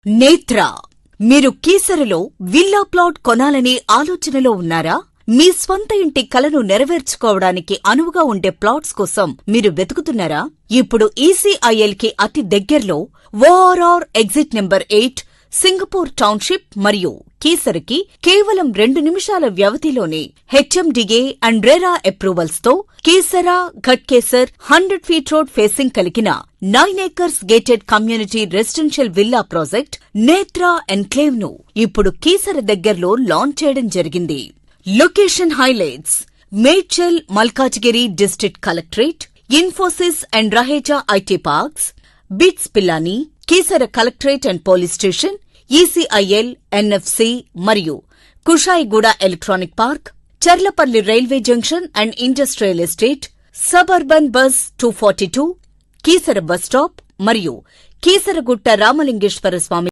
నేత్ర. మీరు కీసరలో villa plot కొనాలనే ఆలోచనలో ఉన్నారా? మీ స్వంత ఇంటి కలను నెరవేర్చుకోవడానికి అనువుగా ఉండే ప్లాట్స్ కోసం మీరు వెతుకుతున్నారా? ఇప్పుడు ECIL కి అతి దగ్గర్లో ORR exit number 8 Singapore township మరియు కీసరకి కేవలం 2 నిమిషాల వ్యవధిలోనే HMDA అండ్ RERA అప్రూవల్స్ తో Keesara Ghatkesar 100 feet road facing కలిగిన 9 acres gated community residential villa project Netra enclave ను ఇప్పుడు కీసర దగ్గర్లో లాంచ్ చేయడం జరిగింది. Location highlights: Medchal Malkajgiri district collectorate, Infosys and Raheja IT parks, BITS Pilani, Keesara collectorate and police station, ECIL, NFC మరియు Kushaiguda electronic park, Cherlapally railway junction and industrial estate, suburban bus 242, Keesara bus stop మరియు కీసరగుట్ట రామలింగేశ్వర స్వామి